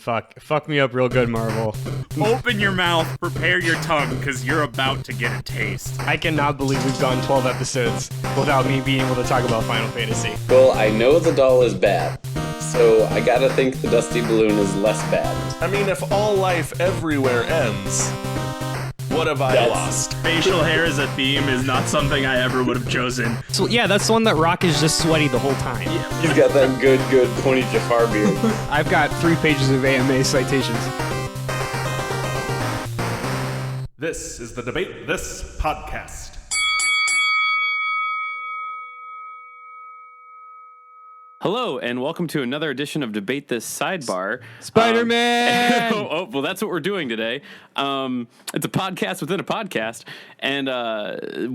Fuck me up real good, Marvel. Open your mouth, prepare your tongue, because you're about to get a taste. I cannot believe we've gone 12 episodes without me being able to talk about Final Fantasy. Well, I know the doll is bad, so I gotta think the Dusty Balloon is less bad. I mean, if all life everywhere ends, what have I lost? Facial hair as a theme is not something I ever would have chosen. So yeah, that's the one that Rock is just sweaty the whole time. He's got that good pointy Jafar beard. I've got 3 pages of AMA citations. This is the Debate This podcast. Hello, and welcome to another edition of Debate This Sidebar. Spider-Man! Well, that's what we're doing today. It's a podcast within a podcast. And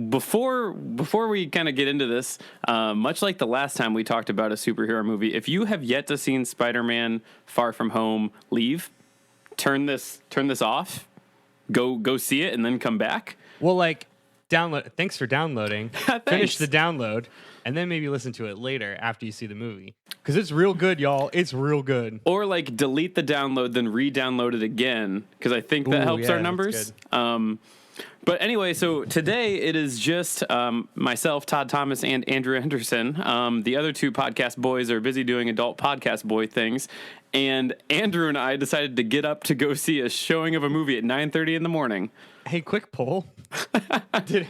before we kind of get into this, much like the last time we talked about a superhero movie, if you have yet to see Spider-Man Far From Home, leave, turn this off, go see it, and then come back. Well, download. Thanks for downloading. Finish the download, and then maybe listen to it later after you see the movie. Because it's real good, y'all. It's real good. Or delete the download, then re-download it again, because I think that helps our numbers. But anyway, so today it is just myself, Todd Thomas, and Andrew Henderson. The other 2 podcast boys are busy doing adult podcast boy things. And Andrew and I decided to get up to go see a showing of a movie at 9:30 in the morning. Hey, quick poll. Did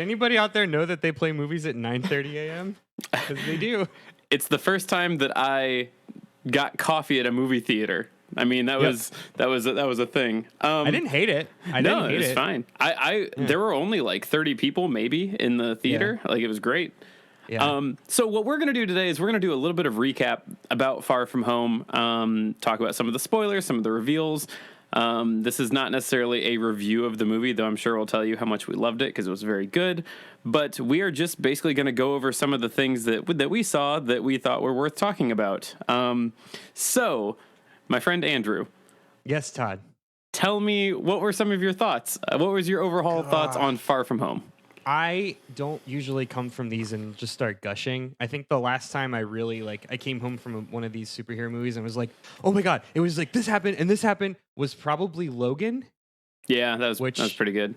anybody out there know that they play movies at 9:30 a.m.? Because they do. It's the first time that I got coffee at a movie theater. I mean, that was a thing. I didn't hate it. It was fine. There were only 30 people maybe in the theater. Yeah. It was great. Yeah. So what we're going to do today is we're going to do a little bit of recap about Far From Home, talk about some of the spoilers, some of the reveals. This is not necessarily a review of the movie, though I'm sure we'll tell you how much we loved it because it was very good. But we are just basically going to go over some of the things that we saw that we thought were worth talking about. So, my friend Andrew. Yes, Todd. Tell me, what were some of your thoughts? What was your overall thoughts on Far From Home? I don't usually come from these and just start gushing. I think the last time I really I came home from one of these superhero movies and was like, oh my God, it was this happened and this happened, was probably Logan. Yeah, that was pretty good.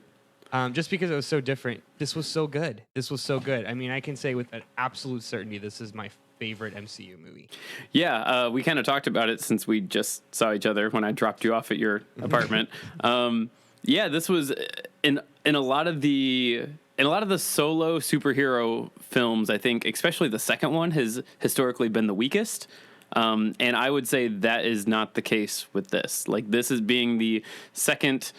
Just because it was so different. This was so good. I mean, I can say with an absolute certainty, this is my favorite MCU movie. Yeah, we kind of talked about it since we just saw each other when I dropped you off at your apartment. Yeah, this was in a lot of the solo superhero films, I think, especially the second one, has historically been the weakest. And I would say that is not the case with this. This is being the second,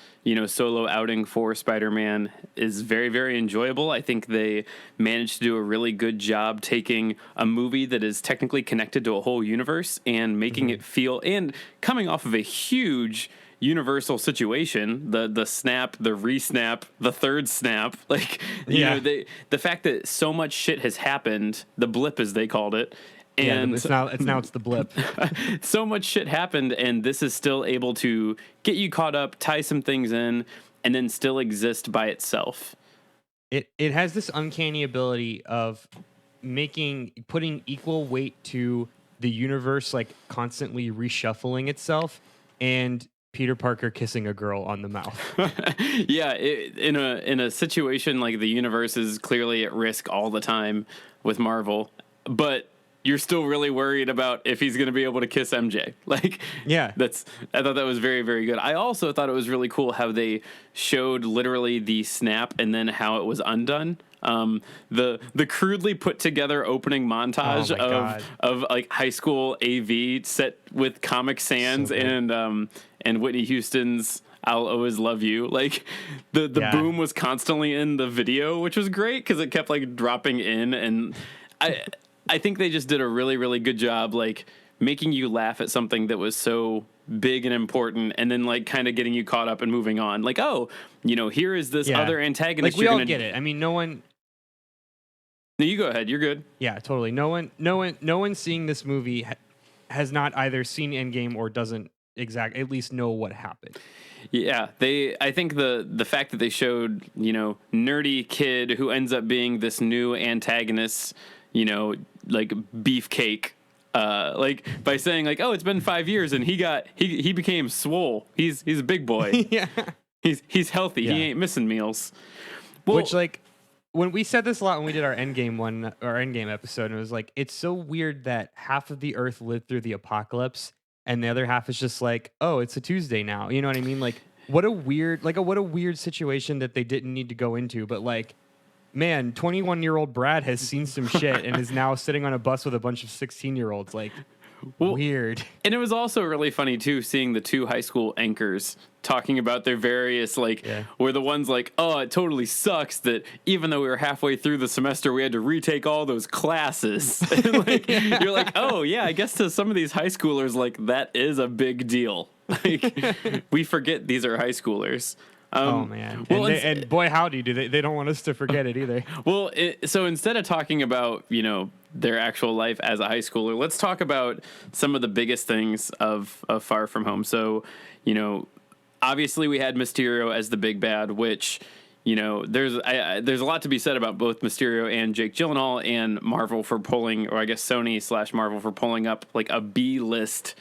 solo outing for Spider-Man is very, very enjoyable. I think they managed to do a really good job taking a movie that is technically connected to a whole universe and making it feel, and coming off of a huge universal situation, the snap, the re-snap, the third snap, the fact that so much shit has happened, the blip as they called it, and it's the blip. So much shit happened, and this is still able to get you caught up, tie some things in, and then still exist by itself. It has this uncanny ability of putting equal weight to the universe, constantly reshuffling itself, and Peter Parker kissing a girl on the mouth. Yeah, in a situation like the universe is clearly at risk all the time with Marvel, but you're still really worried about if he's going to be able to kiss MJ. I thought that was very, very good. I also thought it was really cool how they showed literally the snap and then how it was undone. The crudely put together opening montage of high school AV set with Comic Sans and Whitney Houston's "I'll Always Love You." The boom was constantly in the video, which was great because it kept dropping in, and I think they just did a really, really good job making you laugh at something that was so big and important, and then kind of getting you caught up and moving on. Here is this other antagonist. We all get it. I mean, no one. No, you go ahead. You're good. Yeah, totally. No one seeing this movie has not either seen Endgame or doesn't at least know what happened. Yeah, I think the fact that they showed, nerdy kid who ends up being this new antagonist, Beefcake, like by saying like, oh, it's been 5 years and he became swole. He's a big boy. Yeah. He's healthy. Yeah. He ain't missing meals. Well, Which, like, when we said this a lot when we did our Endgame episode, and it was like, it's so weird that half of the Earth lived through the apocalypse, and the other half is just like, oh, it's a Tuesday now. You know what I mean? Like, what a weird situation that they didn't need to go into. But like, man, 21-year-old Brad has seen some shit and is now sitting on a bus with a bunch of 16-year-olds. Like, weird. And it was also really funny too, seeing the two high school anchors talking about their various where the one's like, oh, it totally sucks that even though we were halfway through the semester, we had to retake all those classes. And like, you're like, oh yeah, I guess to some of these high schoolers, like that is a big deal. Like we forget these are high schoolers. Oh man! Well, and boy, howdy, do they don't want us to forget it either. Well, so instead of talking about their actual life as a high schooler, let's talk about some of the biggest things of Far From Home. So, obviously we had Mysterio as the big bad, which there's a lot to be said about both Mysterio and Jake Gyllenhaal and Marvel for pulling, or I guess Sony/Marvel for pulling up like a B-list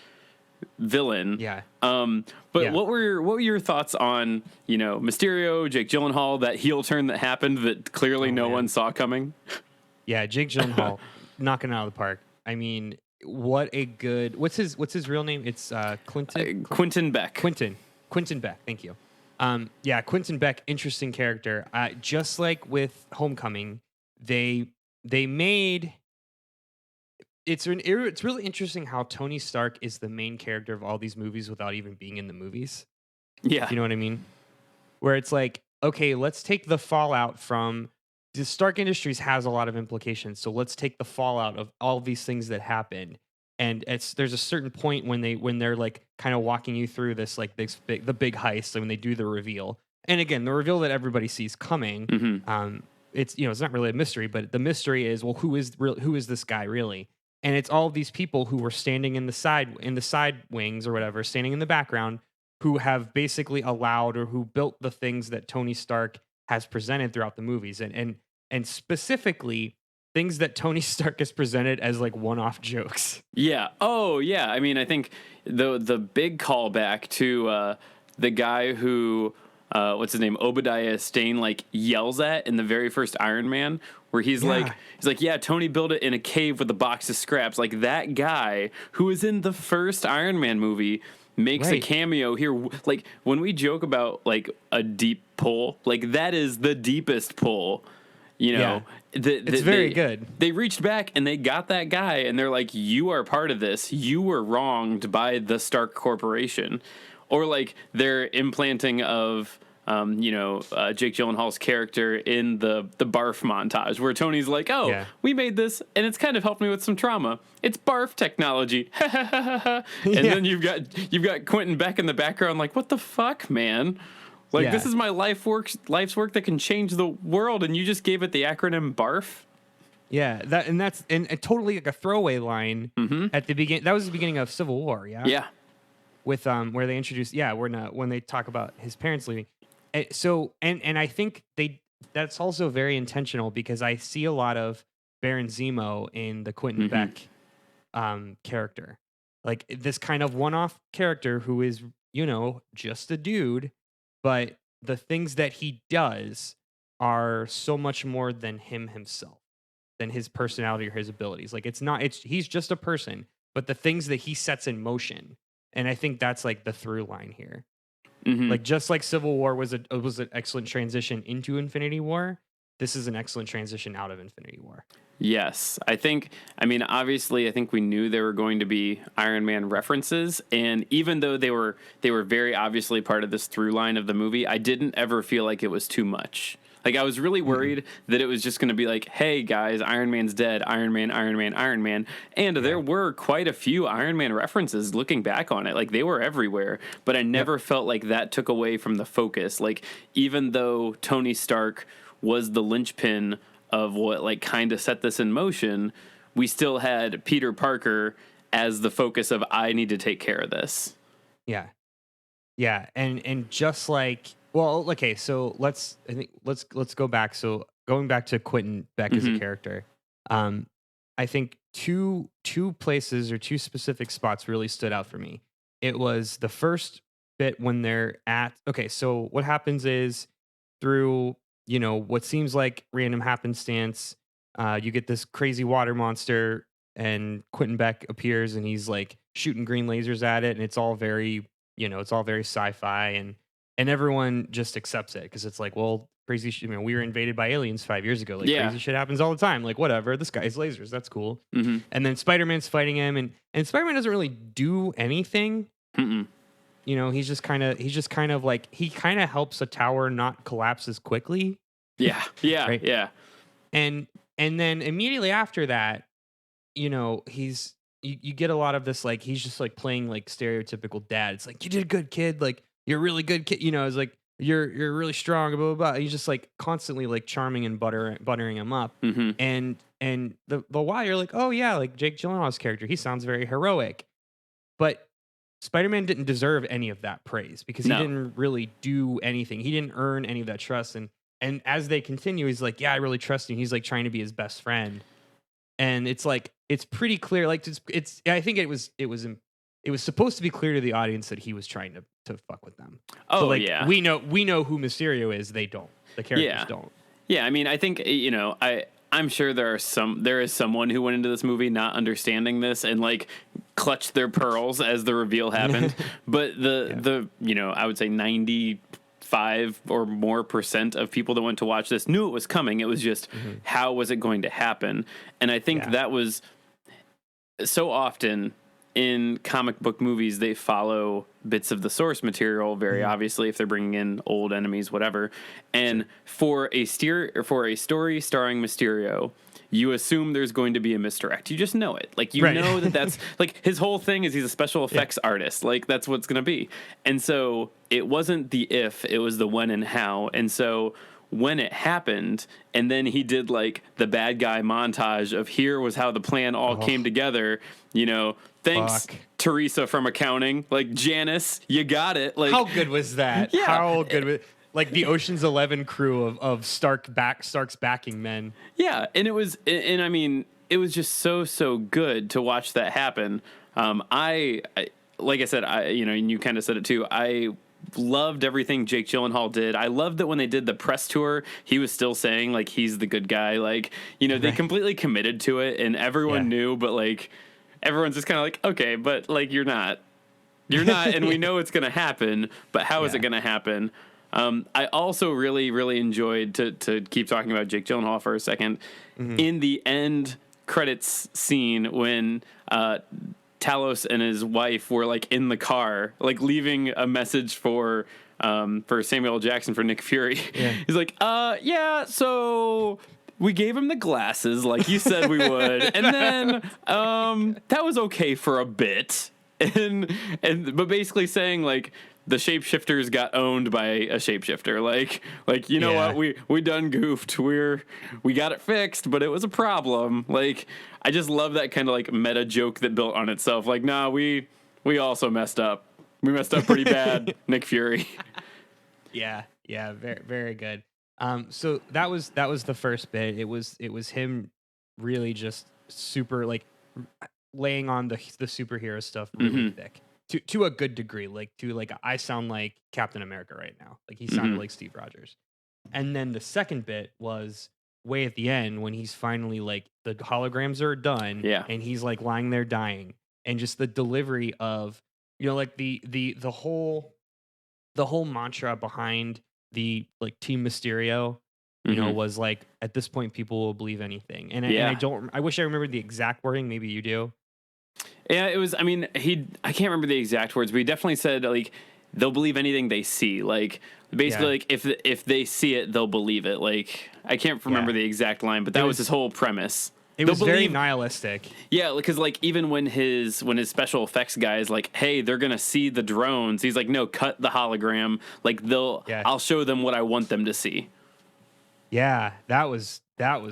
villain. Yeah. What were your thoughts on Mysterio, Jake Gyllenhaal, that heel turn that happened that clearly no one saw coming? Yeah, Jake Gyllenhaal knocking it out of the park. I mean, what a good what's his real name? It's Quentin Beck. Quentin Beck. Thank you. Quentin Beck, interesting character. Just like with Homecoming, they made. It's really interesting how Tony Stark is the main character of all these movies without even being in the movies. Yeah. You know what I mean? Where it's like, okay, let's take the fallout from the Stark Industries has a lot of implications. So let's take the fallout of all of these things that happen. And there's a certain point when they're like kind of walking you through this like the big heist, when they do the reveal. And again, the reveal that everybody sees coming. Mm-hmm. It's not really a mystery, but the mystery is, well, who is this guy really? And it's all of these people who were standing in the side wings or whatever, standing in the background, who have basically allowed or who built the things that Tony Stark has presented throughout the movies, and specifically things that Tony Stark has presented as like one-off jokes. Yeah. Oh yeah. I mean, I think the big callback to the guy who what's his name, Obadiah Stane, like yells at in the very first Iron Man, where he's like, yeah, Tony built it in a cave with a box of scraps. Like that guy who was in the first Iron Man movie makes a cameo here. Like when we joke about like a deep pull, like that is the deepest pull. It's very good. They reached back and they got that guy, and they're like, you are part of this. You were wronged by the Stark Corporation. Or like their implanting of Jake Gyllenhaal's character in the barf montage, where Tony's like, we made this and it's kind of helped me with some trauma. It's barf technology. And then you've got Quentin Beck in the background like, what the fuck, man? Like this is my life's work that can change the world, and you just gave it the acronym barf. Yeah, that's totally like a throwaway line at the beginning. That was the beginning of Civil War, yeah. Yeah. With where they introduced when they talk about his parents leaving. So I think that's also very intentional, because I see a lot of Baron Zemo in the Quentin Beck character. Like this kind of one-off character who is, just a dude, but the things that he does are so much more than himself, than his personality or his abilities. Like he's just a person, but the things that he sets in motion. And I think that's like the through line here. Mm-hmm. Like just like Civil War was an excellent transition into Infinity War, this is an excellent transition out of Infinity War. Yes, obviously, I think we knew there were going to be Iron Man references, and even though they were very obviously part of this through line of the movie, I didn't ever feel like it was too much. Like I was really worried that it was just going to be like, hey guys, Iron Man's dead, Iron Man, and there were quite a few Iron Man references looking back on it. Like they were everywhere, but I never felt like that took away from the focus. Like even though Tony Stark was the linchpin of what like kind of set this in motion, we still had Peter Parker as the focus of, I need to take care of this. Yeah. And just like, well, okay, so let's go back. So going back to Quentin Beck as a character, I I think two places or two specific spots really stood out for me. It was the first bit when they're at so what happens is through what seems like random happenstance, you get this crazy water monster, and Quentin Beck appears, and he's like shooting green lasers at it, and it's all very sci-fi, and everyone just accepts it because it's like, well, crazy shit. We were invaded by aliens 5 years ago. Like crazy shit happens all the time. Like whatever. This guy's lasers. That's cool. Mm-hmm. And then Spider-Man's fighting him, and Spider-Man doesn't really do anything. Mm-mm. He's just kind of like he kind of helps a tower not collapse as quickly. Yeah. Yeah. Right? Yeah. And then immediately after that, he's you get a lot of this, like he's just like playing like stereotypical dad. It's like, you did good, kid. Like you're a really good kid. It's like you're really strong. Blah blah blah. He's just like constantly like charming and buttering him up. Mm-hmm. And the while you're like, oh yeah, like Jake Gyllenhaal's character, he sounds very heroic, but Spider-Man didn't deserve any of that praise because he didn't really do anything. He didn't earn any of that trust. And as they continue, he's like, yeah, I really trust you. He's like trying to be his best friend. And it's like, it's pretty clear. Like it's I think it was supposed to be clear to the audience that he was trying to fuck with them. Oh, so like, yeah. We know who Mysterio is. They don't. The characters don't. Yeah. I mean, I think, I'm sure there is someone who went into this movie not understanding this and like clutched their pearls as the reveal happened. But the I would say 95 or more % of people that went to watch this knew it was coming. It was just how was it going to happen? And I think that was so often in comic book movies, they follow bits of the source material very obviously if they're bringing in old enemies, whatever. And for a story starring Mysterio, you assume there's going to be a misdirect. You just know it. Like, you know that's like his whole thing is he's a special effects artist. Like, that's what's going to be. And so it wasn't the if, it was the when and how. And so when it happened, and then he did like the bad guy montage of here was how the plan all came together, thanks, Teresa from accounting, like Janice, you got it. Like, how good was that? Yeah. How good was like the Ocean's 11 crew of Stark's backing men. Yeah, and it was just so good to watch that happen. I like I said, and you kind of said it too. I loved everything Jake Gyllenhaal did. I loved that when they did the press tour, he was still saying like he's the good guy. Like, they completely committed to it, and everyone knew, but like everyone's just kind of like, okay, but like you're not, and we know it's gonna happen, but how is it gonna happen? I also really, really enjoyed to keep talking about Jake Gyllenhaal for a second. In the end credits scene when Talos and his wife were like in the car, like leaving a message for Samuel L. Jackson for Nick Fury. Yeah. He's like, so we gave him the glasses like you said we would, and then that was okay for a bit, but basically saying like the shapeshifters got owned by a shapeshifter. Like you know what, we done goofed. We got it fixed, but it was a problem. Like, I just love that kind of like meta joke that built on itself. Like, nah, we also messed up. We messed up pretty bad, Nick Fury. Yeah, very very good. So that was the first bit. It was him really just super like laying on the superhero stuff really thick. To a good degree, like I sound like Captain America right now. Like he sounded like Steve Rogers. And then the second bit was way at the end when he's finally like the holograms are done, and he's like lying there dying, and just the delivery of like the whole mantra behind the like Team Mysterio, was like at this point people will believe anything. And I wish I remembered the exact wording. Maybe you do. Yeah, it was. I mean, I can't remember the exact words, but he definitely said like they'll believe anything they see. Like basically, like if they see it, they'll believe it. Like I can't remember the exact line, but that was his whole premise. It was very nihilistic. Yeah, because like even when his special effects guy is like, "Hey, they're gonna see the drones," he's like, "No, cut the hologram. Like I'll show them what I want them to see." Yeah, that was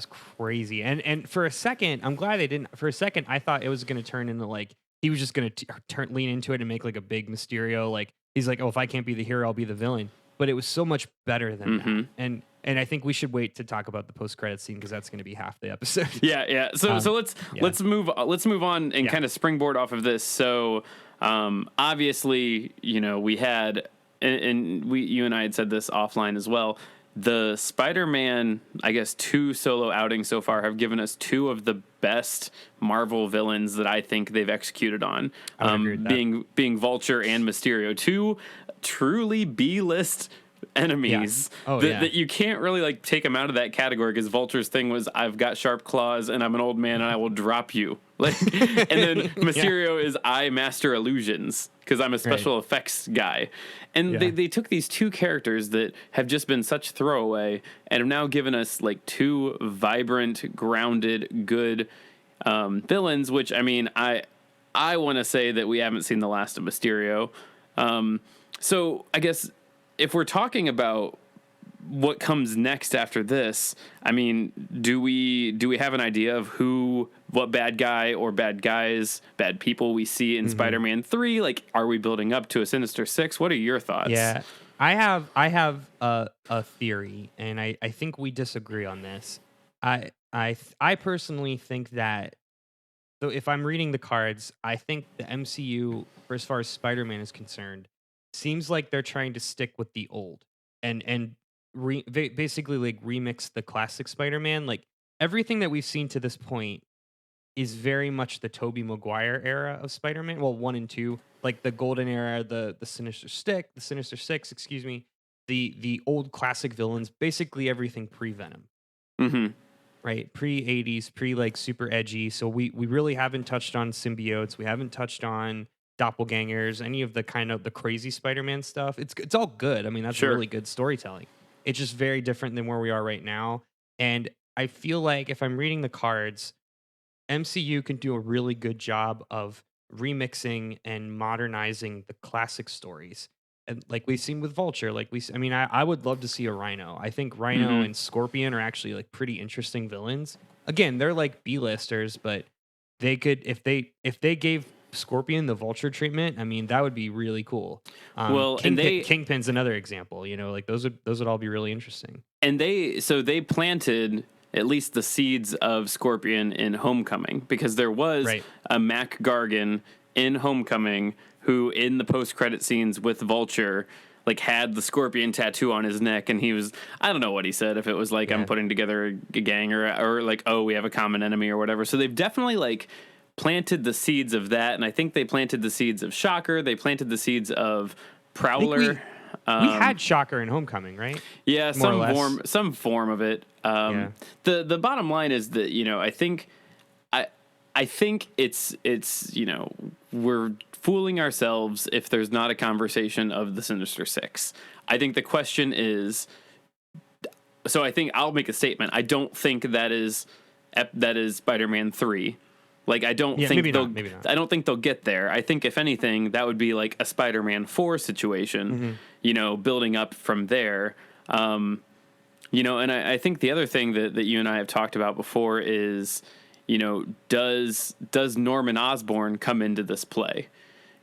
crazy. And for a second, I'm glad they didn't. For a second, I thought it was going to turn into like he was just going to lean into it and make like a big Mysterio. Like he's like, oh, if I can't be the hero, I'll be the villain. But it was so much better than that. And I think we should wait to talk about the post-credit scene because that's going to be half the episode. Yeah. So let's move on and kind of springboard off of this. So obviously, we had, and you and I had said this offline as well. The Spider-Man, I guess, 2 solo outings so far have given us 2 of the best Marvel villains that I think they've executed on. Being Vulture and Mysterio, 2 truly B-list enemies that you can't really take them out of that category, because Vulture's thing was, I've got sharp claws and I'm an old man and I will drop you. And then Mysterio is, I master illusions because I'm a special effects guy. And they took these 2 characters that have just been such throwaway and have now given us 2 vibrant, grounded, good villains, which, I mean, I want to say that we haven't seen the last of Mysterio. So I guess if we're talking about what comes next after this, I mean, do we have an idea of what bad guy or bad guys, bad people we see in Spider-Man 3? Are we building up to a Sinister Six? What are your thoughts? Yeah, I have a theory, and I think we disagree on this. I personally think that, so if I'm reading the cards, I think the MCU, for as far as Spider-Man is concerned, seems like they're trying to stick with the old and basically remix the classic Spider-Man. Everything that we've seen to this point is very much the Tobey Maguire era of Spider-Man. Well, 1 and 2, the golden era, the Sinister Six, excuse me, the old classic villains, basically everything pre-Venom. Mm-hmm. Right, pre-80s, super edgy. So we really haven't touched on symbiotes. We haven't touched on doppelgangers, any of the kind of the crazy Spider-Man stuff. It's all good. I mean, that's really good storytelling. It's just very different than where we are right now. And I feel like if I'm reading the cards, MCU can do a really good job of remixing and modernizing the classic stories. And we've seen with Vulture, I would love to see a Rhino. I think Rhino and Scorpion are actually pretty interesting villains. Again, they're B-listers, but they could, if they gave Scorpion the Vulture treatment, I mean, that would be really cool. Kingpin's another example. Those would all be really interesting. And they planted at least the seeds of Scorpion in Homecoming, because there was a Mac Gargan in Homecoming who, in the post-credit scenes with Vulture, had the Scorpion tattoo on his neck, and he was, I don't know what he said, if it was I'm putting together a gang, or oh, we have a common enemy or whatever. So they've definitely planted the seeds of that, and I think they planted the seeds of Shocker. They planted the seeds of Prowler. We had Shocker in Homecoming, right? Yeah, some form of it. The bottom line is that I think it's we're fooling ourselves if there's not a conversation of the Sinister Six. I think the question is, so I think I'll make a statement. I don't think that is Spider-Man 3. I don't think maybe not. I don't think they'll get there. I think if anything, that would be a Spider-Man 4 situation, building up from there. And I think the other thing that you and I have talked about before is, does Norman Osborn come into this play?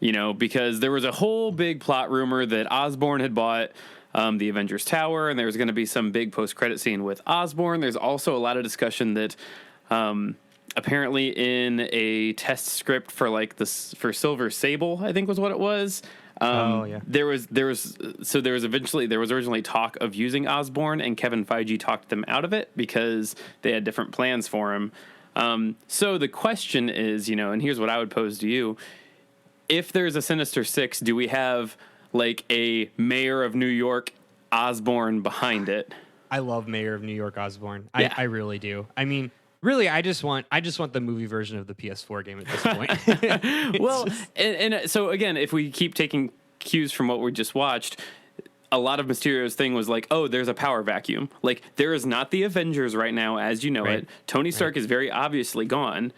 Because there was a whole big plot rumor that Osborn had bought the Avengers Tower, and there was going to be some big post-credit scene with Osborn. There's also a lot of discussion that apparently in a test script for for Silver Sable, I think was what it was. There was originally talk of using Osborn, and Kevin Feige talked them out of it because they had different plans for him. So the question is, and here's what I would pose to you. If there's a Sinister Six, do we have a Mayor of New York Osborn behind it? I love Mayor of New York Osborn. Yeah. I really do. I mean, really, I just want the movie version of the PS4 game at this point. Well, and so again, if we keep taking cues from what we just watched, a lot of Mysterio's thing was oh, there's a power vacuum. There is not the Avengers right now, as you know it. Tony Stark is very obviously gone.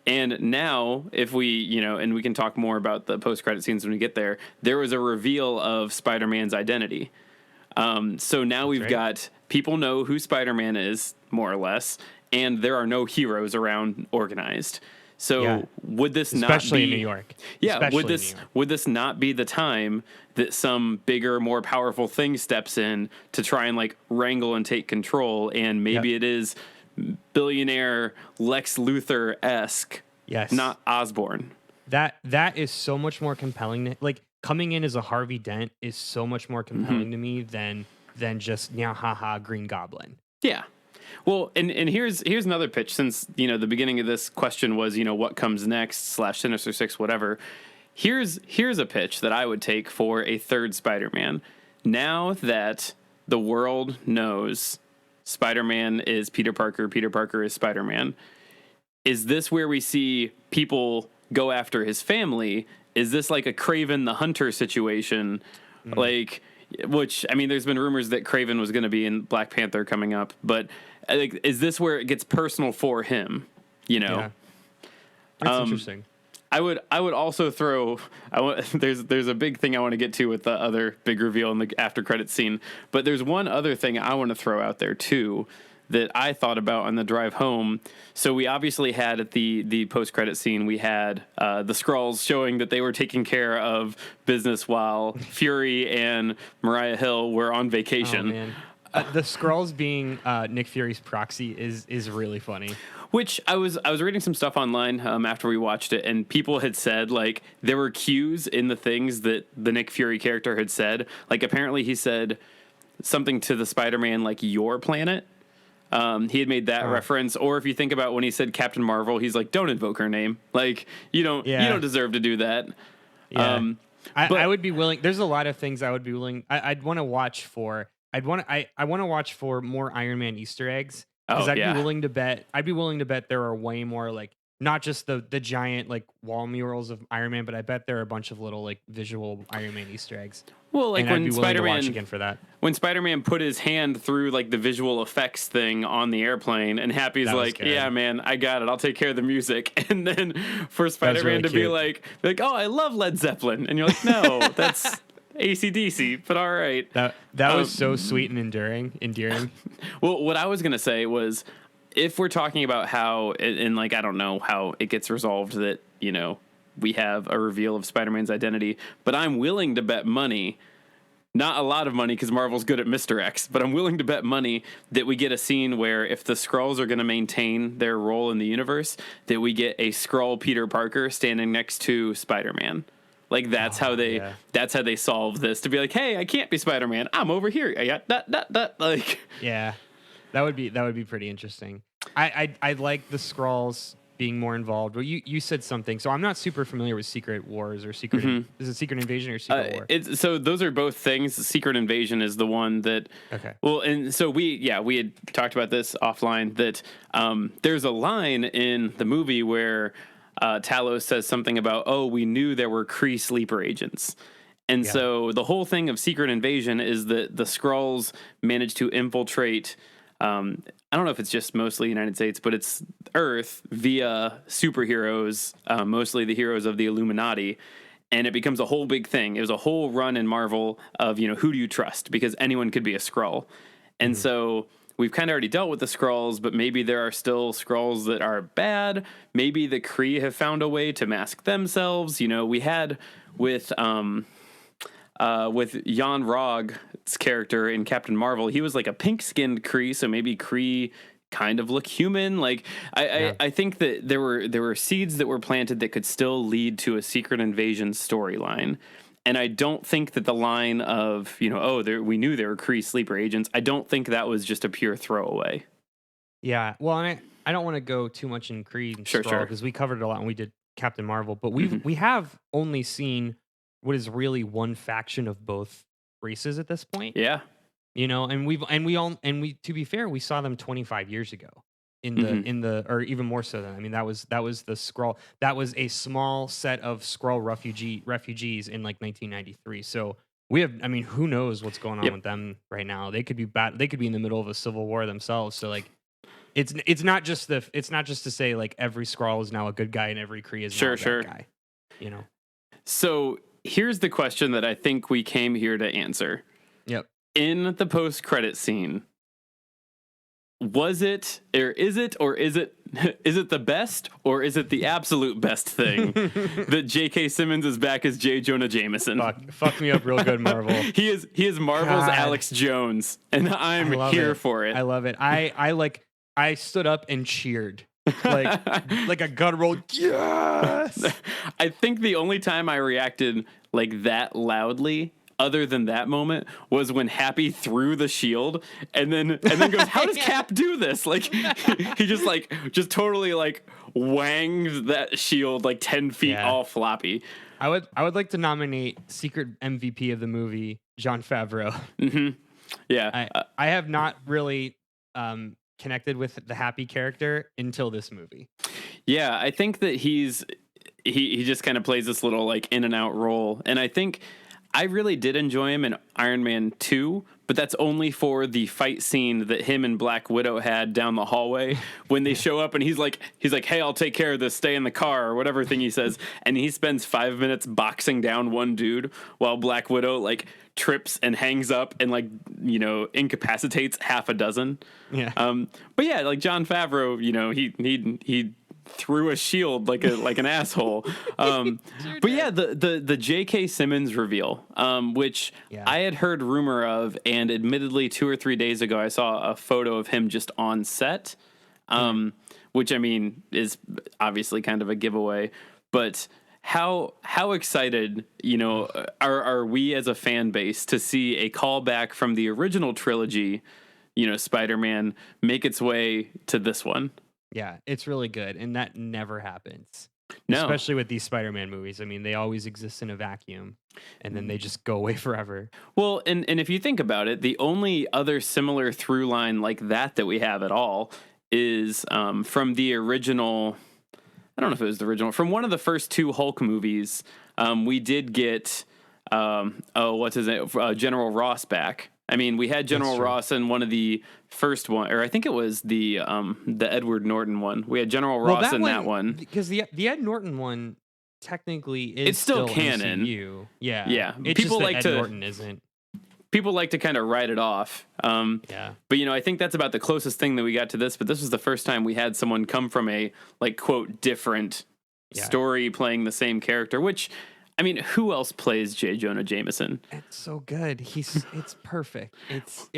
And now, if we, and we can talk more about the post-credit scenes when we get there, there was a reveal of Spider-Man's identity. So now we've got, people know who Spider-Man is, more or less, and there are no heroes around organized. So Yeah. would this Especially not be in New York. Yeah, Especially in New York. would this not be the time that some bigger, more powerful thing steps in to try and like wrangle and take control? And maybe it is billionaire Lex Luthor-esque, Yes. not Osborn. That is so much more compelling. Like coming in as a Harvey Dent is so much more compelling to me than just haha Green Goblin. Yeah. Well, and here's another pitch, since the beginning of this question was what comes next / Sinister Six, whatever. Here's a pitch that I would take for a third Spider-Man. Now that the world knows Spider-Man is Peter Parker is Spider-Man, is this where we see people go after his family? Is this like a Kraven the Hunter situation? Like, which, I mean, there's been rumors that Kraven was going to be in Black Panther coming up, but like, is this where it gets personal for him? Yeah. That's interesting. I would also throw. There's a big thing I want to get to with the other big reveal in the after credit scene, but there's one other thing I want to throw out there too that I thought about on the drive home. So we obviously had at the post credit scene, we had the Skrulls showing that they were taking care of business while Fury and Mariah Hill were on vacation. Oh, man. The Skrulls being Nick Fury's proxy is really funny. Which I was reading some stuff online after we watched it, and people had said like there were cues in the things that the Nick Fury character had said. Like apparently he said something to the Spider-Man like your planet. He had made that reference. Or if you think about when he said Captain Marvel, he's like, don't invoke her name. Like you don't deserve to do that. Yeah. I would be willing. There's a lot of things I would be willing. I'd want to watch for. I want to watch for more Iron Man Easter eggs. Because I'd be willing to bet there are way more, like, not just the giant like wall murals of Iron Man, but I bet there are a bunch of little like visual Iron Man Easter eggs. Well, like and when I'd be willing to watch Spider-Man again for that. When Spider-Man put his hand through like the visual effects thing on the airplane, and Happy's like, good. "Yeah, man, I got it. I'll take care of the music." And then for Spider-Man really to be cute. like, "Oh, I love Led Zeppelin," and you're like, "No, that's AC/DC," but all right. That was so sweet and endearing. Well, what I was gonna say was, if we're talking about how, and like I don't know how it gets resolved that we have a reveal of Spider-Man's identity, but I'm willing to bet money, not a lot of money because Marvel's good at Mr. X, but I'm willing to bet money that we get a scene where if the Skrulls are going to maintain their role in the universe, that we get a Skrull Peter Parker standing next to Spider-Man. Like that's how they solve this, to be like, hey, I can't be Spider-Man. I'm over here. I got like. Yeah, that would be pretty interesting. I'd like the Skrulls being more involved. Well, you said something, so I'm not super familiar with Secret Wars or Secret. Is it Secret Invasion or Secret War? So those are both things. Secret Invasion is the one that. Okay. Well, and so we had talked about this offline that there's a line in the movie where Talos says something about, "Oh, we knew there were Kree sleeper agents." And so the whole thing of Secret Invasion is that the Skrulls managed to infiltrate. I don't know if it's just mostly United States, but it's Earth via superheroes, mostly the heroes of the Illuminati. And it becomes a whole big thing. It was a whole run in Marvel of, who do you trust? Because anyone could be a Skrull. And so we've kind of already dealt with the Skrulls, but maybe there are still Skrulls that are bad. Maybe the Kree have found a way to mask themselves. We had with Jan Rog's character in Captain Marvel, he was like a pink-skinned Kree, so maybe Kree kind of look human. Like I think that there were seeds that were planted that could still lead to a Secret Invasion storyline. And I don't think that the line of we knew there were Kree sleeper agents, I don't think that was just a pure throwaway. Yeah, well, and I don't want to go too much in Kree and Sure. because we covered it a lot when we did Captain Marvel, but we have only seen what is really one faction of both races at this point. Yeah. And we to be fair, we saw them 25 years ago in the or even more so than, I mean, that was the Skrull. That was a small set of Skrull refugees in like 1993. So we have, I mean, who knows what's going on with them right now? They could be they could be in the middle of a civil war themselves. So like it's not just to say like every Skrull is now a good guy and every Kree is now a bad guy. So here's the question that I think we came here to answer. Yep. In the post-credit scene, was it, or is it, is it the best, or is it the absolute best thing that J.K. Simmons is back as J. Jonah Jameson? Fuck me up real good, Marvel. He is Marvel's God. Alex Jones, and I'm here for it. I love it. I stood up and cheered like a guttural yes. I think the only time I reacted like that loudly, other than that moment, was when Happy threw the shield and then goes, "How does Cap do this?" Like he just totally like wanged that shield like 10 feet all floppy. I would like to nominate secret MVP of the movie, Jon Favreau. Mm-hmm. Yeah, I have not really connected with the Happy character until this movie. Yeah, I think that he just kind of plays this little like in and out role, and I think I really did enjoy him in Iron Man 2, but that's only for the fight scene that him and Black Widow had down the hallway when they show up and he's like, "Hey, I'll take care of this, stay in the car," or whatever thing he says, and he spends 5 minutes boxing down one dude while Black Widow like trips and hangs up and like, you know, incapacitates half a dozen. Yeah. But yeah, like Jon Favreau, you know, he threw a shield like an asshole. But yeah, the J.K. Simmons reveal, which I had heard rumor of, and admittedly 2 or 3 days ago I saw a photo of him just on set, which I mean is obviously kind of a giveaway. But how excited, you know, are we as a fan base to see a callback from the original trilogy, you know, Spider-Man, make its way to this one? Yeah, it's really good, and that never happens. No. Especially with these Spider-Man movies. I mean, they always exist in a vacuum, and then they just go away forever. Well, and if you think about it, the only other similar through line like that we have at all is from the original. I don't know if it was the original. From one of the first 2 Hulk movies, we did get what's his name? General Ross back. I mean, we had General Ross in one of the first one, or I think it was the Edward Norton one. We had General Ross in that one. Because the Ed Norton one technically is it's still canon. MCU. Yeah. Yeah. It's people just that Ed Norton isn't. People like to kind of write it off. Yeah. But, you know, I think that's about the closest thing that we got to this. But this was the first time we had someone come from a, like, quote, different story playing the same character, which... I mean, who else plays J. Jonah Jameson? It's so good. It's perfect. It's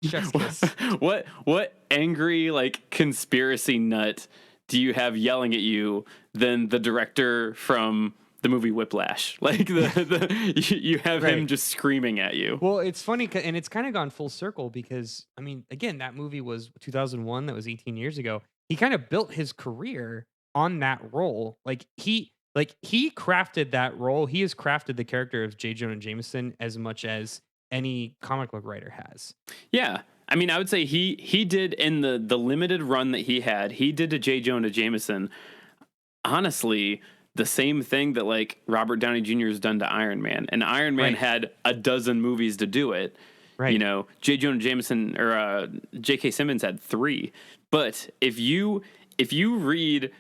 chef's kiss. What angry like conspiracy nut do you have yelling at you than the director from the movie Whiplash? Like you have him just screaming at you. Well, it's funny, and it's kind of gone full circle because I mean, again, that movie was 2001. That was 18 years ago. He kind of built his career on that role. He crafted that role. He has crafted the character of J. Jonah Jameson as much as any comic book writer has. Yeah. I mean, I would say he did in the limited run that he did to J. Jonah Jameson, honestly, the same thing that like Robert Downey Jr. has done to Iron Man. And Iron Man had a dozen movies to do it. Right. You know, J. Jonah Jameson or J.K. Simmons had 3. But if you read,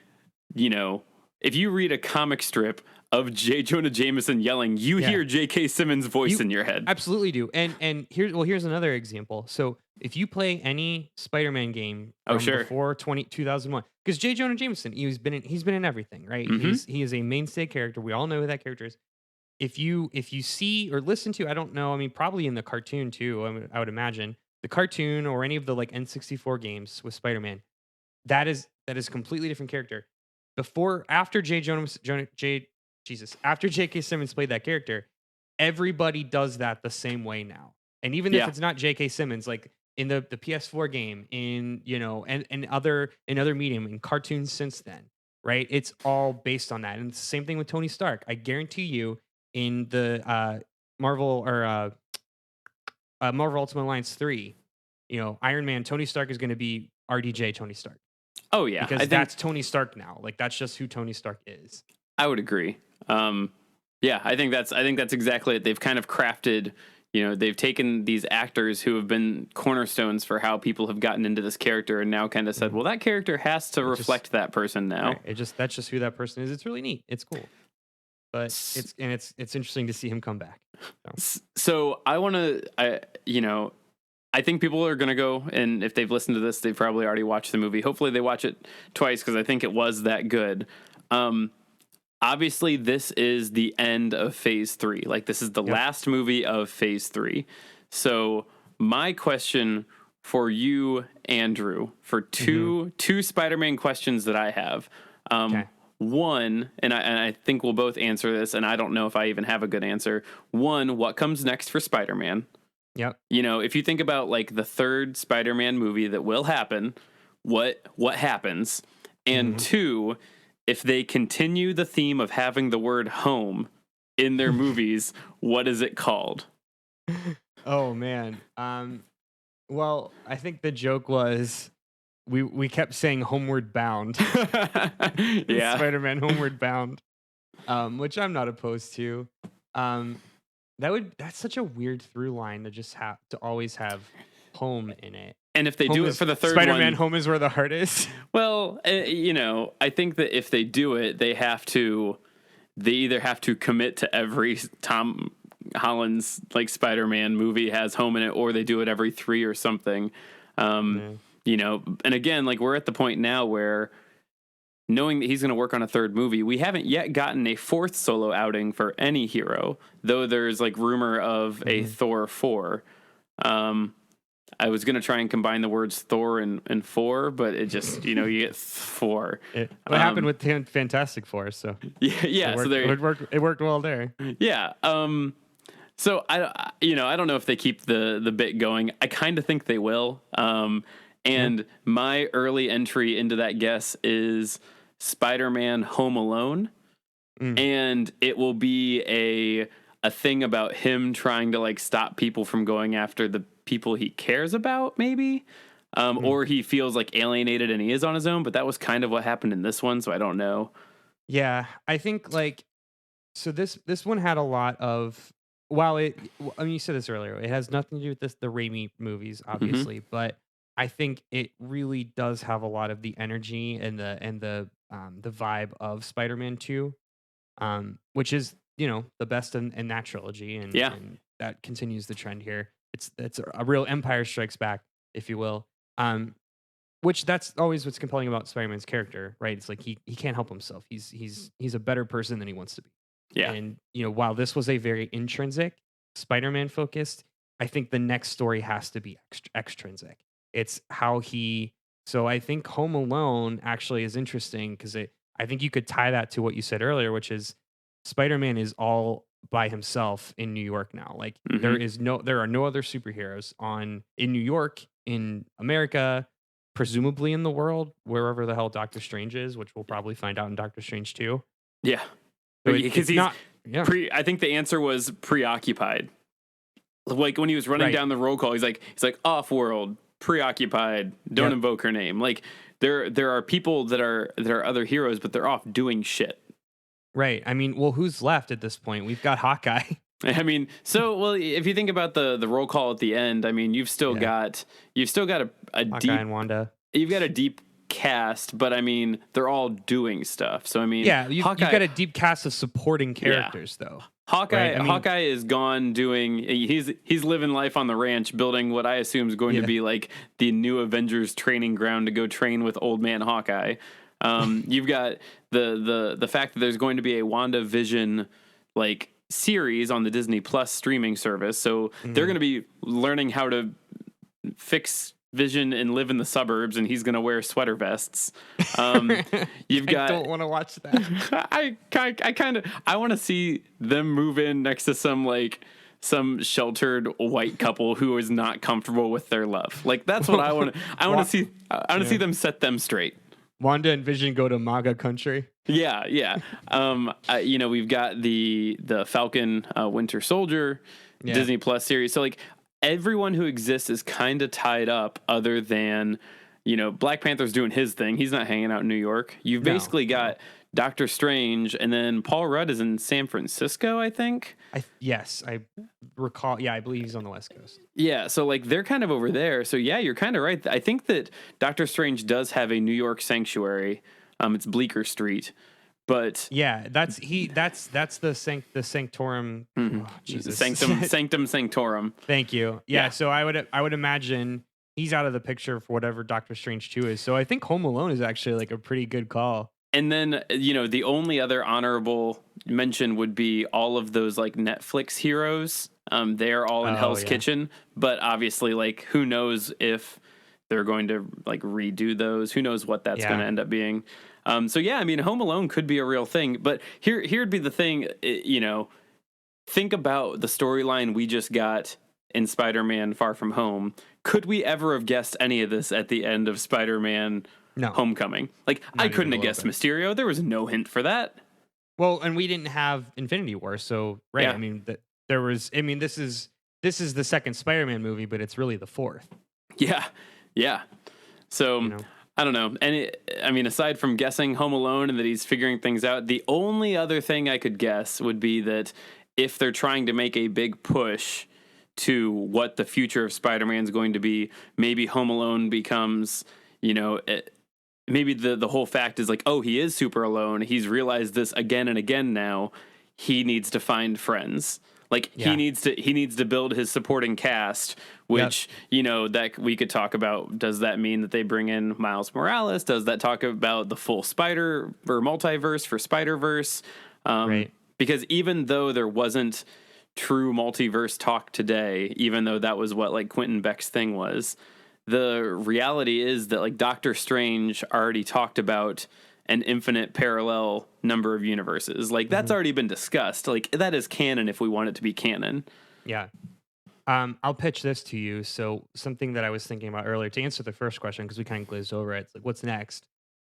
you know, if you read a comic strip of J. Jonah Jameson yelling, you hear J.K. Simmons' voice in your head. Absolutely do. And here's another example. So if you play any Spider-Man game before 2001, because J. Jonah Jameson, he's been in everything, right? Mm-hmm. He is a mainstay character. We all know who that character is. If you see or listen to, I don't know, I mean, probably in the cartoon too, I would imagine, the cartoon or any of the like N64 games with Spider-Man, that is a completely different character. After J.K. Simmons played that character, everybody does that the same way now. And even if it's not J.K. Simmons, like in the PS4 game, in and other medium, in cartoons since then, right? It's all based on that. And it's the same thing with Tony Stark. I guarantee you, in the Marvel Ultimate Alliance 3, Iron Man, Tony Stark is going to be RDJ Tony Stark. Oh yeah, because that's Tony Stark now. Like that's just who Tony Stark is. I would agree. Yeah, I think that's exactly it. They've kind of crafted, they've taken these actors who have been cornerstones for how people have gotten into this character and now kind of said, well, that character has to reflect that person now. Right. That's just who that person is. It's really neat. It's cool. But it's interesting to see him come back. So I want to, I think people are going to go, and if they've listened to this, they've probably already watched the movie. Hopefully they watch it twice because I think it was that good. Obviously, this is the end of Phase 3. Like, this is the last movie of Phase 3. So my question for you, Andrew, for two Spider-Man questions that I have. One, and I think we'll both answer this, and I don't know if I even have a good answer. One, what comes next for Spider-Man? Yep. You know, if you think about like the third Spider-Man movie that will happen, what happens? And two, if they continue the theme of having the word home in their movies, what is it called? Oh man. Well, I think the joke was we kept saying Homeward Bound. Yeah. Spider-Man Homeward Bound. Which I'm not opposed to. That's such a weird through line to just have to always have home in it. And if they do it for the third Spider-Man one, home is where the heart is. well, you know, I think that if they do it, they either have to commit to every Tom Holland's like Spider-Man movie has home in it, or they do it every 3 or something. You know, and again, like we're at the point now where knowing that he's going to work on a third movie, we haven't yet gotten a fourth solo outing for any hero, though there's like rumor of a Thor 4. I was going to try and combine the words Thor and 4, but it just, you know, you get 4. What happened with Fantastic Four? So yeah. It worked well there. Yeah. So I don't know if they keep the bit going. I kind of think they will. And my early entry into that guess is Spider-Man Home Alone. And it will be a thing about him trying to like stop people from going after the people he cares about, maybe. Or he feels like alienated and he is on his own, but that was kind of what happened in this one, so I don't know. Yeah, I think like so this one had a lot of you said this earlier, it has nothing to do with the Raimi movies, obviously, but I think it really does have a lot of the energy and the vibe of Spider-Man 2, which is, you know, the best in that trilogy, and that continues the trend here. It's a real Empire Strikes Back, if you will. Which that's always what's compelling about Spider-Man's character, right? It's like he can't help himself. He's a better person than he wants to be. Yeah. And you know, while this was a very intrinsic Spider-Man focused, I think the next story has to be extrinsic. It's how he. So I think Home Alone actually is interesting because I think you could tie that to what you said earlier, which is Spider-Man is all by himself in New York now. Like there are no other superheroes in New York, in America, presumably in the world, wherever the hell Doctor Strange is, which we'll probably find out in Doctor Strange 2. Yeah. So Because I think the answer was preoccupied. Like when he was running down the roll call, he's like off world, preoccupied, don't invoke her name. Like there are people that are other heroes, but they're off doing shit. Right. I mean, well, who's left at this point? We've got Hawkeye. I mean, if you think about the roll call at the end, I mean, you've still got a Hawkeye deep and Wanda. You've got a deep cast, but I mean, they're all doing stuff. So I mean, you've got a deep cast of supporting characters, though. Hawkeye, right? Hawkeye is gone doing. He's living life on the ranch, building what I assume is going to be like the new Avengers training ground to go train with Old Man Hawkeye. You've got the fact that there's going to be a WandaVision like series on the Disney Plus streaming service, so they're going to be learning how to fix Vision and live in the suburbs, and he's going to wear sweater vests. You've got. I don't want to watch that. I want to see them move in next to some sheltered white couple who is not comfortable with their love. Like that's what I want. I want to see. I want to see them set them straight. Wanda and Vision go to MAGA country. Yeah. You know, we've got the Falcon Winter Soldier Disney Plus series. So like everyone who exists is kind of tied up, other than, you know, Black Panther's doing his thing. He's not hanging out in New York. You've basically got Doctor Strange, and then Paul Rudd is in San Francisco, I think. Yes, I recall. Yeah, I believe he's on the West Coast. Yeah, so like they're kind of over there. So yeah, you're kind of right. I think that Doctor Strange does have a New York sanctuary. It's Bleecker Street, But Yeah, that's the sanctorum. Oh, Jesus. Sanctum Sanctorum. Thank you. Yeah, Yeah. so I would imagine he's out of the picture for whatever Doctor Strange 2 is. So I think Home Alone is actually like a pretty good call. And then, the only other honorable mention would be all of those like Netflix heroes. They're all in Hell's Kitchen, but obviously, like, who knows if they're going to like redo those? Who knows what that's going to end up being? So yeah, I mean, Home Alone could be a real thing, but here'd be the thing. Think about the storyline we just got in Spider-Man: Far From Home. Could we ever have guessed any of this at the end of Spider-Man? No. Homecoming. Like, I couldn't have guessed Mysterio. There was no hint for that. Well, and we didn't have Infinity War, so right. Yeah. I mean, there was. I mean, this is the second Spider-Man movie, but it's really the fourth. Yeah. So I don't know. And aside from guessing Home Alone and that he's figuring things out, the only other thing I could guess would be that if they're trying to make a big push to what the future of Spider-Man is going to be, maybe Home Alone becomes, maybe the whole fact is like, oh, he is super alone. He's realized this again and again now. He needs to find friends. Like, he needs to build his supporting cast, which, that we could talk about. Does that mean that they bring in Miles Morales? Does that talk about the full Spider or multiverse for Spider-Verse? Right. Because even though there wasn't true multiverse talk today, even though that was what like Quentin Beck's thing was, the reality is that like Doctor Strange already talked about an infinite parallel number of universes. Like, that's already been discussed. Like, that is canon if we want it to be canon. Yeah. I'll pitch this to you. So something that I was thinking about earlier to answer the first question, because we kind of glazed over it. It's like, what's next?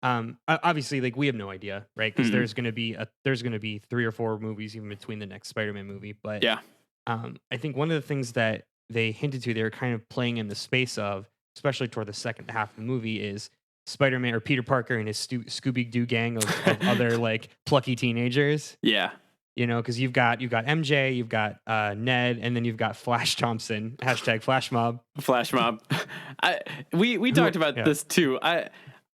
Obviously, like, we have no idea, right? Because there's going to be 3 or 4 movies even between the next Spider-Man movie. But yeah, I think one of the things that they hinted to, they were kind of playing in the space of, especially toward the second half of the movie, is Spider-Man or Peter Parker and his Scooby-Doo gang of other like plucky teenagers. Yeah. Because you've got MJ, you've got Ned, and then you've got Flash Thompson, #FlashMob. Flash Mob. We talked about this too.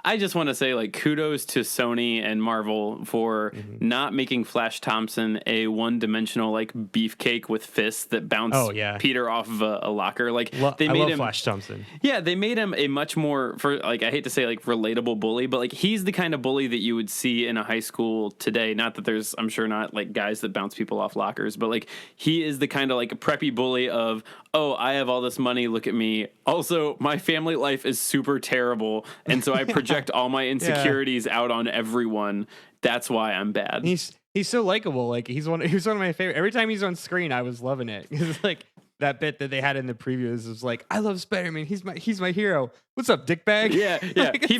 I just want to say, like, kudos to Sony and Marvel for not making Flash Thompson a one-dimensional, like, beefcake with fists that bounce Peter off of a locker. Like, they made him Flash Thompson. Yeah, they made him a much more, for like, I hate to say, like, relatable bully, but like, he's the kind of bully that you would see in a high school today. Not that there's, I'm sure not like guys that bounce people off lockers, but like, he is the kind of like preppy bully of, oh, I have all this money, look at me. Also, my family life is super terrible, and so I project all my insecurities out on everyone. That's why I'm bad. He's so likable. Like, he was one of my favorite. Every time he's on screen, I was loving it. It's like that bit that they had in the previews was like, I love Spider-Man. He's my hero. What's up, dickbag? Yeah. Like, he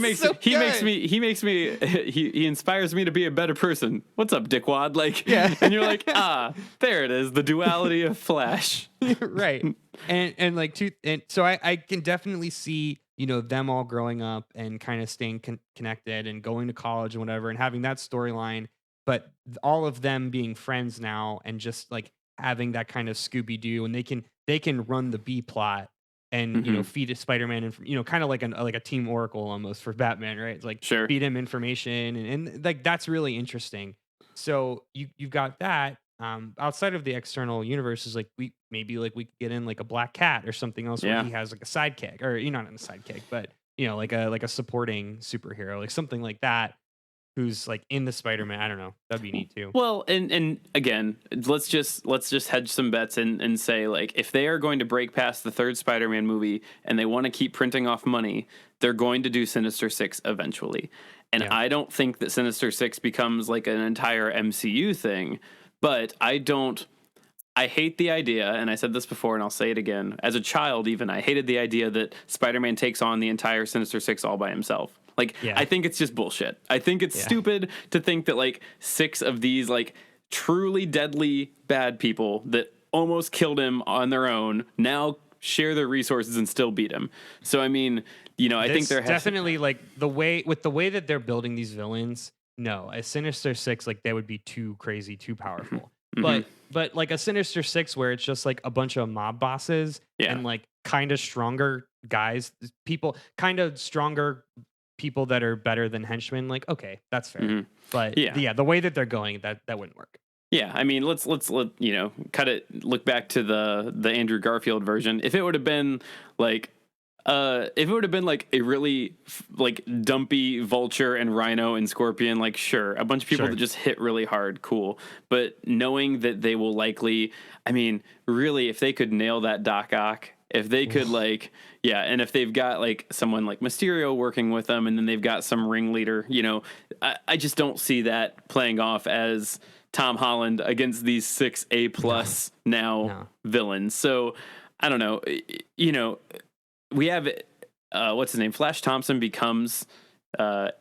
inspires me to be a better person. What's up, dickwad? Like, and you're like, there it is, the duality of Flash. Right. And so I can definitely see, them all growing up and kind of staying connected and going to college and whatever, and having that storyline, but all of them being friends now and just like having that kind of Scooby-Doo, and they can run the B plot and feed a Spider-Man and kind of like a team Oracle almost for Batman, right? It's like feed him information and like that's really interesting. So you've got that. Outside of the external universes, like we could get in like a Black Cat or something else where he has like a sidekick, or not a sidekick, but like a supporting superhero, like something like that, who's like in the Spider-Man. I don't know. That'd be neat too. Well, and again, let's just hedge some bets and say, like, if they are going to break past the third Spider-Man movie and they want to keep printing off money, they're going to do Sinister Six eventually. And I don't think that Sinister Six becomes like an entire MCU thing. But I hate the idea, and I said this before and I'll say it again, as a child even, I hated the idea that Spider-Man takes on the entire Sinister Six all by himself. Like, I think it's just bullshit. I think it's stupid to think that, like, 6 of these, like, truly deadly bad people that almost killed him on their own now share their resources and still beat him. So, I mean, I think there has definitely, like, the way that they're building these villains. No, a Sinister Six, like, they would be too crazy, too powerful. But like a Sinister Six where it's just like a bunch of mob bosses and like kind of stronger guys, people people that are better than henchmen, like, okay, that's fair. Mhm. But Yeah. the way that they're going, that wouldn't work. Yeah, I mean, let's cut it. Look back to the Andrew Garfield version. If it would have been like, a really like dumpy Vulture and Rhino and Scorpion, like sure, a bunch of people that just hit really hard, cool. But knowing that they will likely, I mean, really, if they could nail that Doc Ock, if they could and if they've got like someone like Mysterio working with them, and then they've got some ringleader, I just don't see that playing off as Tom Holland against these 6 A+ villains. So I don't know. We have what's his name? Flash Thompson becomes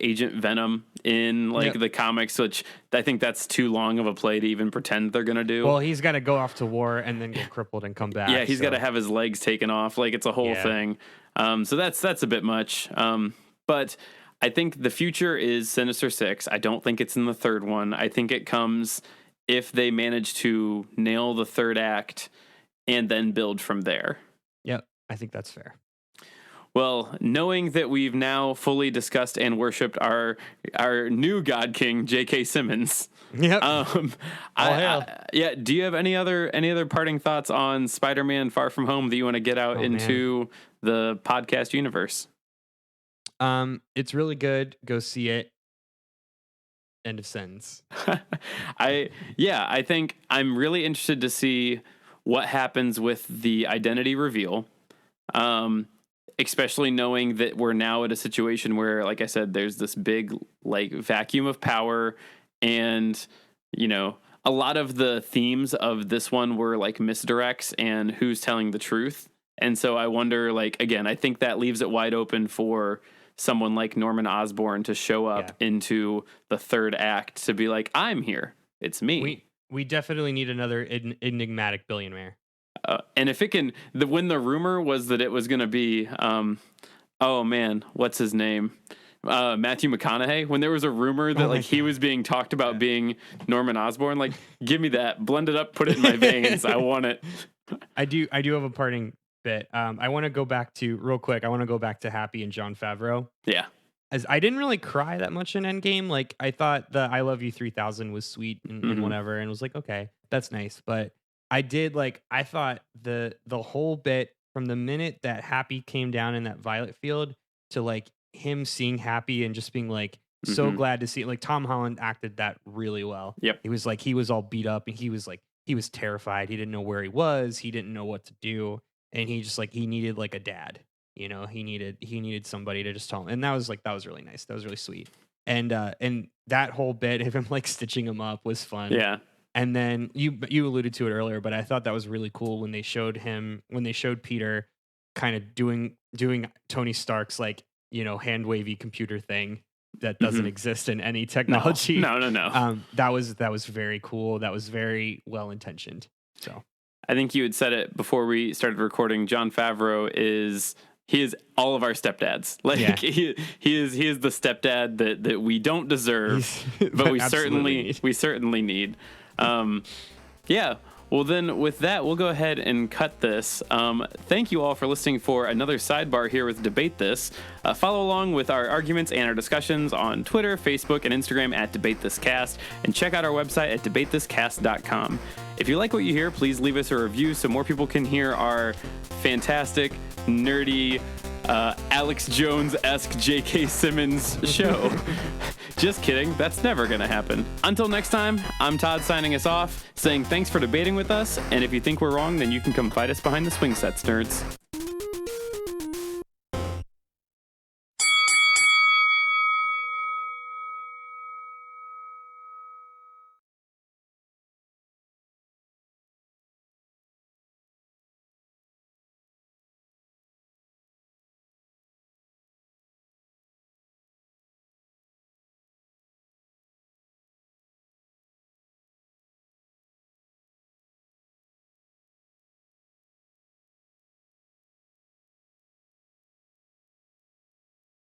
Agent Venom in the comics, which I think that's too long of a play to even pretend they're gonna do. Well, he's got to go off to war and then get crippled and come back. Yeah, he's got to have his legs taken off. Like it's a whole thing. So that's a bit much. But I think the future is Sinister Six. I don't think it's in the third one. I think it comes if they manage to nail the third act and then build from there. Yep, I think that's fair. Well, knowing that we've now fully discussed and worshipped our new God King, J.K. Simmons. Yep. Do you have any other parting thoughts on Spider-Man Far From Home that you want to get out into the podcast universe? It's really good. Go see it. End of sentence. I think I'm really interested to see what happens with the identity reveal. Especially knowing that we're now at a situation where, like I said, there's this big vacuum of power, and a lot of the themes of this one were like misdirects and who's telling the truth. And so I wonder, again, I think that leaves it wide open for someone like Norman Osborn to show up into the third act to be like, I'm here. It's me. We definitely need another enigmatic billionaire. And if it can, when the rumor was that it was going to be, what's his name? Matthew McConaughey. When there was a rumor that he was being talked about being Norman Osborn, give me that, blend it up, put it in my veins. I want it. I do have a parting bit. I want to go back to real quick. I want to go back to Happy and Jon Favreau. Yeah. As I didn't really cry that much in Endgame. I thought the I Love You 3000 was sweet and whatever, and was like, okay, that's nice. But I did I thought the whole bit from the minute that Happy came down in that violet field to him seeing Happy and just being so glad to see it. Tom Holland acted that really well. Yep. He was all beat up and he was terrified. He didn't know where he was. He didn't know what to do. And he just he needed a dad. He needed somebody to just tell him. And that was really nice. That was really sweet. And that whole bit of him stitching him up was fun. Yeah. And then you alluded to it earlier, but I thought that was really cool when they showed Peter kind of doing Tony Stark's hand wavy computer thing that doesn't exist in any technology. No. That was very cool. That was very well intentioned. So I think you had said it before we started recording. Jon Favreau is all of our stepdads. He is the stepdad that we don't deserve, but we certainly need. Well, then with that, we'll go ahead and cut this. Thank you all for listening for another sidebar here with Debate This. Follow along with our arguments and our discussions on Twitter, Facebook, and Instagram at DebateThisCast, and check out our website at debatethiscast.com. If you like what you hear, please leave us a review so more people can hear our fantastic, nerdy, Alex Jones-esque J.K. Simmons show. Just kidding. That's never going to happen. Until next time, I'm Todd signing us off, saying thanks for debating with us, and if you think we're wrong, then you can come fight us behind the swing sets, nerds.